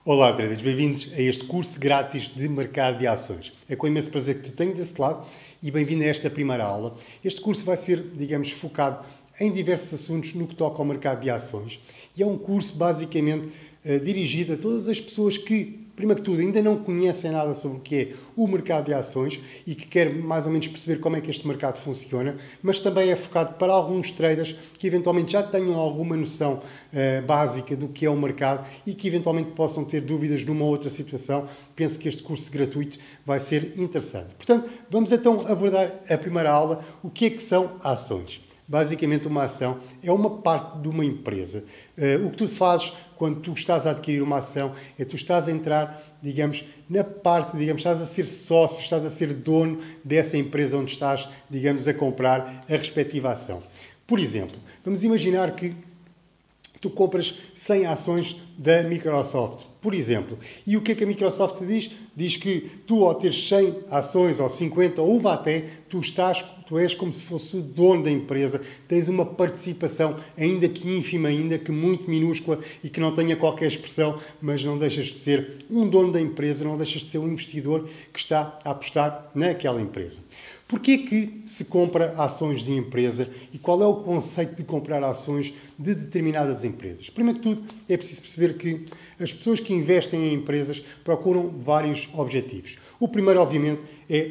Olá, traders, bem-vindos a este curso grátis de mercado de ações. É com imenso prazer que te tenho desse lado e bem-vindo a esta primeira aula. Este curso vai ser, digamos, focado em diversos assuntos no que toca ao mercado de ações e é um curso basicamente dirigido a todas as pessoas que, primeiro que tudo, ainda não conhecem nada sobre o que é o mercado de ações e que querem mais ou menos perceber como é que este mercado funciona, mas também é focado para alguns traders que eventualmente já tenham alguma noção básica do que é o mercado e que eventualmente possam ter dúvidas numa outra situação. Penso que este curso gratuito vai ser interessante. Portanto, vamos então abordar a primeira aula, o que é que são ações. Basicamente, uma ação é uma parte de uma empresa. O que tu fazes quando tu estás a adquirir uma ação é tu estás a entrar, digamos, na parte, digamos, estás a ser sócio, estás a ser dono dessa empresa onde estás, digamos, a comprar a respectiva ação. Por exemplo, vamos imaginar que tu compras 100 ações da Microsoft, por exemplo. E o que é que a Microsoft diz? Diz que tu, ao teres 100 ações, ou 50, ou uma até, tu és como se fosse o dono da empresa, tens uma participação, ainda que ínfima, ainda que muito minúscula e que não tenha qualquer expressão, mas não deixas de ser um dono da empresa, não deixas de ser um investidor que está a apostar naquela empresa. Porquê que se compra ações de empresa e qual é o conceito de comprar ações de determinadas empresas? Primeiro que tudo, é preciso perceber que as pessoas que investem em empresas procuram vários objetivos. O primeiro, obviamente,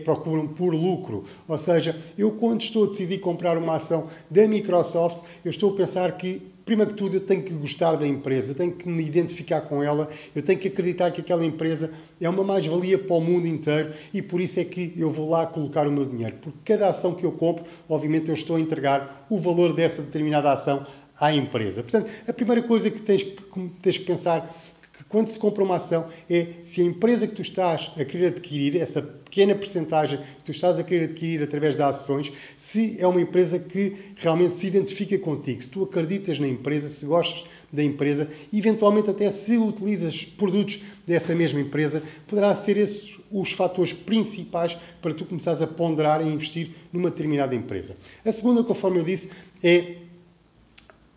procuram por lucro. Ou seja, eu quando estou a decidir comprar uma ação da Microsoft, eu estou a pensar que, primeiro que tudo, eu tenho que gostar da empresa, eu tenho que me identificar com ela, eu tenho que acreditar que aquela empresa é uma mais-valia para o mundo inteiro e por isso é que eu vou lá colocar o meu dinheiro. Porque cada ação que eu compro, obviamente, eu estou a entregar o valor dessa determinada ação à empresa. Portanto, a primeira coisa que tens que pensar que quando se compra uma ação é se a empresa que tu estás a querer adquirir, essa pequena percentagem que tu estás a querer adquirir através das ações, se é uma empresa que realmente se identifica contigo, se tu acreditas na empresa, se gostas da empresa, eventualmente até se utilizas produtos dessa mesma empresa, poderá ser esses os fatores principais para tu começares a ponderar e investir numa determinada empresa. A segunda, conforme eu disse,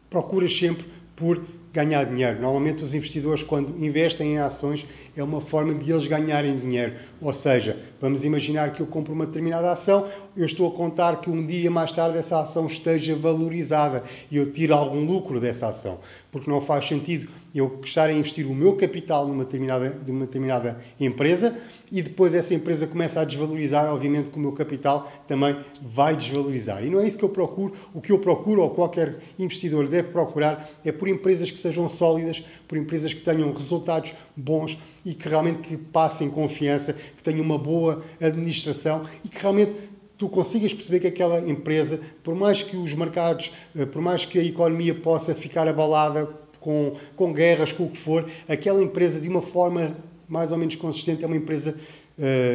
procuras sempre por ganhar dinheiro. Normalmente os investidores, quando investem em ações, é uma forma de eles ganharem dinheiro. Ou seja, vamos imaginar que eu compro uma determinada ação, eu estou a contar que um dia mais tarde essa ação esteja valorizada e eu tiro algum lucro dessa ação. Porque não faz sentido eu estar a investir o meu capital numa determinada empresa e depois essa empresa começa a desvalorizar, obviamente que o meu capital também vai desvalorizar. E não é isso que eu procuro. O que eu procuro, ou qualquer investidor deve procurar, é por empresas que sejam sólidas, por empresas que tenham resultados bons e que realmente que passem confiança, que tenham uma boa administração e que realmente tu consigas perceber que aquela empresa, por mais que os mercados, por mais que a economia possa ficar abalada com guerras, com o que for, aquela empresa, de uma forma mais ou menos consistente, é uma empresa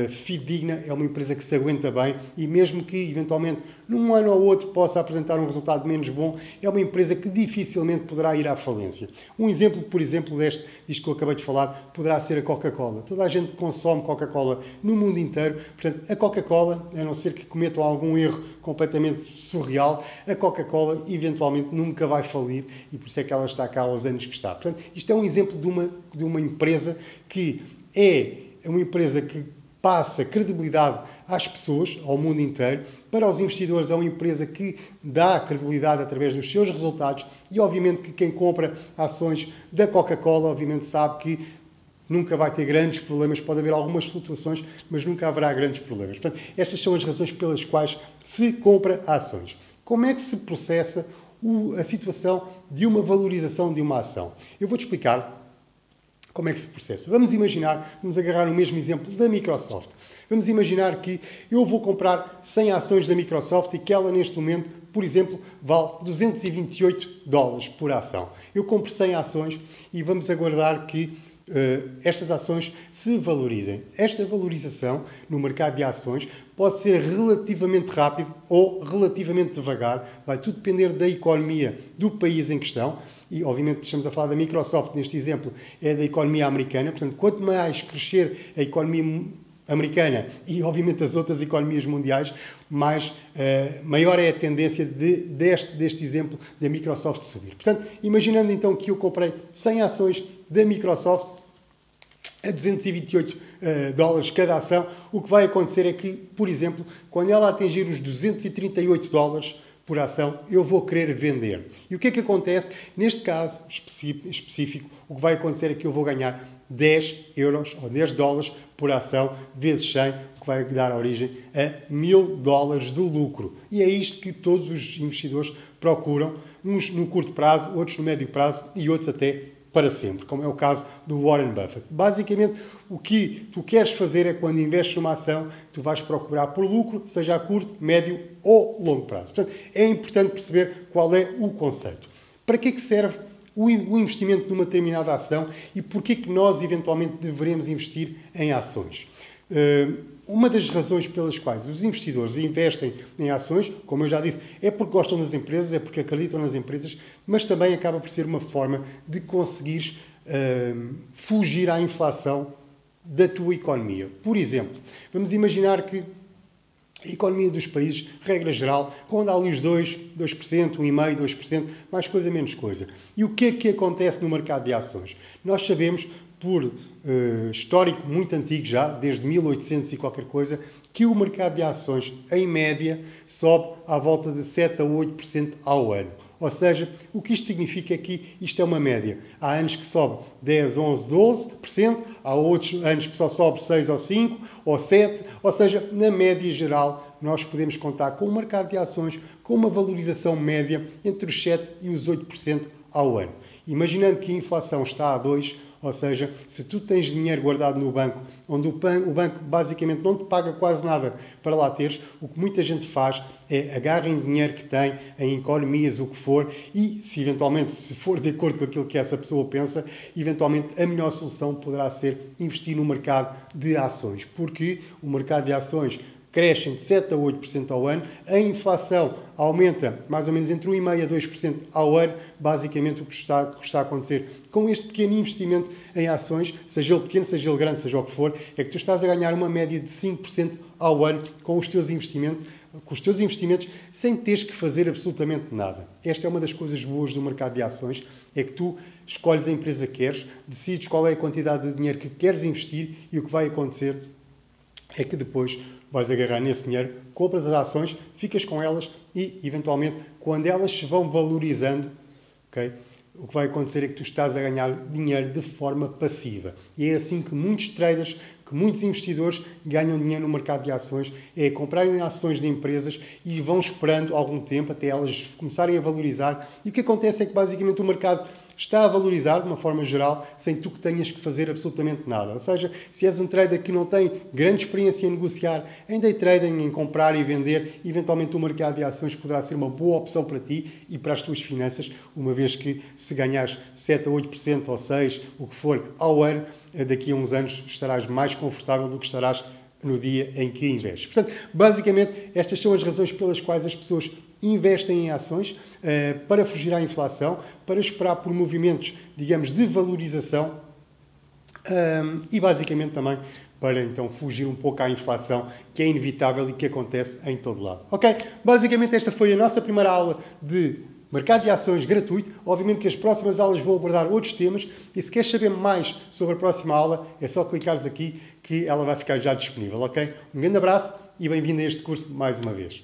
fidedigna, é uma empresa que se aguenta bem e mesmo que, eventualmente, num ano ou outro possa apresentar um resultado menos bom, é uma empresa que dificilmente poderá ir à falência. Um exemplo, por exemplo, disto que eu acabei de falar, poderá ser a Coca-Cola. Toda a gente consome Coca-Cola no mundo inteiro, portanto, a Coca-Cola, a não ser que cometam algum erro completamente surreal, a Coca-Cola, eventualmente, nunca vai falir e por isso é que ela está cá aos anos que está. Portanto, isto é um exemplo de uma empresa que é uma empresa que passa credibilidade às pessoas, ao mundo inteiro. Para os investidores é uma empresa que dá credibilidade através dos seus resultados e, obviamente, que quem compra ações da Coca-Cola, obviamente, sabe que nunca vai ter grandes problemas. Pode haver algumas flutuações, mas nunca haverá grandes problemas. Portanto, estas são as razões pelas quais se compra ações. Como é que se processa a situação de uma valorização de uma ação? Eu vou-te explicar como é que se processa. Vamos agarrar o mesmo exemplo da Microsoft. Vamos imaginar que eu vou comprar 100 ações da Microsoft e que ela, neste momento, por exemplo, vale $228 por ação. Eu compro 100 ações e vamos aguardar que estas ações se valorizem. Esta valorização no mercado de ações pode ser relativamente rápido ou relativamente devagar. Vai tudo depender da economia do país em questão. E, obviamente, estamos a falar da Microsoft, neste exemplo, é da economia americana. Portanto, quanto mais crescer a economia americana e, obviamente, as outras economias mundiais, maior é a tendência deste exemplo da Microsoft subir. Portanto, imaginando então que eu comprei 100 ações da Microsoft a 228 dólares cada ação, o que vai acontecer é que, por exemplo, quando ela atingir os 238 dólares por ação, eu vou querer vender. E o que é que acontece? Neste caso específico, o que vai acontecer é que eu vou ganhar 10 euros ou 10 dólares por ação vezes 100, que vai dar origem a 1000 dólares de lucro. E é isto que todos os investidores procuram, uns no curto prazo, outros no médio prazo e outros até para sempre, como é o caso do Warren Buffett. Basicamente, o que tu queres fazer é, quando investes numa ação, tu vais procurar por lucro, seja a curto, médio ou longo prazo. Portanto, é importante perceber qual é o conceito. Para que é que serve o investimento numa determinada ação e porquê que nós, eventualmente, devemos investir em ações? Uma das razões pelas quais os investidores investem em ações, como eu já disse, é porque gostam das empresas, é porque acreditam nas empresas, mas também acaba por ser uma forma de conseguires fugir à inflação da tua economia. Por exemplo, vamos imaginar que a economia dos países, regra geral, ronda ali os 2%, 1,5%, 2%, mais coisa, menos coisa. E o que é que acontece no mercado de ações? Nós sabemos, por histórico muito antigo já, desde 1800 e qualquer coisa, que o mercado de ações, em média, sobe à volta de 7% a 8% ao ano. Ou seja, o que isto significa é que isto é uma média. Há anos que sobe 10, 11, 12%, há outros anos que só sobe 6 ou 5 ou 7%, ou seja, na média geral, nós podemos contar com um mercado de ações com uma valorização média entre os 7% e os 8% ao ano. Imaginando que a inflação está a 2%, ou seja, se tu tens dinheiro guardado no banco, onde o banco basicamente não te paga quase nada para lá teres, o que muita gente faz é agarrem dinheiro que tem em economias, o que for, e se eventualmente, se for de acordo com aquilo que essa pessoa pensa, eventualmente a melhor solução poderá ser investir no mercado de ações, porque o mercado de ações crescem de 7% a 8% ao ano, a inflação aumenta mais ou menos entre 1,5% a 2% ao ano, basicamente o que está a acontecer com este pequeno investimento em ações, seja ele pequeno, seja ele grande, seja o que for, é que tu estás a ganhar uma média de 5% ao ano com os teus investimentos, sem teres que fazer absolutamente nada. Esta é uma das coisas boas do mercado de ações, é que tu escolhes a empresa que queres, decides qual é a quantidade de dinheiro que queres investir e o que vai acontecer é que depois vais agarrar nesse dinheiro, compras as ações, ficas com elas e, eventualmente, quando elas se vão valorizando, okay, o que vai acontecer é que tu estás a ganhar dinheiro de forma passiva. E é assim que muitos traders, que muitos investidores ganham dinheiro no mercado de ações, é comprarem ações de empresas e vão esperando algum tempo até elas começarem a valorizar. E o que acontece é que, basicamente, o mercado está a valorizar de uma forma geral, sem tu que tenhas que fazer absolutamente nada. Ou seja, se és um trader que não tem grande experiência em negociar, em day trading, em comprar e vender, eventualmente o mercado de ações poderá ser uma boa opção para ti e para as tuas finanças, uma vez que se ganhares 7% a 8% ou 6%, o que for, ao ano, daqui a uns anos estarás mais confortável do que estarás no dia em que investes. Portanto, basicamente, estas são as razões pelas quais as pessoas investem em ações, para fugir à inflação, para esperar por movimentos, digamos, de valorização e, basicamente, também para, então, fugir um pouco à inflação, que é inevitável e que acontece em todo lado. Ok? Basicamente, esta foi a nossa primeira aula de mercado de ações gratuito. Obviamente que as próximas aulas vão abordar outros temas e se queres saber mais sobre a próxima aula, é só clicares aqui que ela vai ficar já disponível, ok? Um grande abraço e bem-vindo a este curso mais uma vez.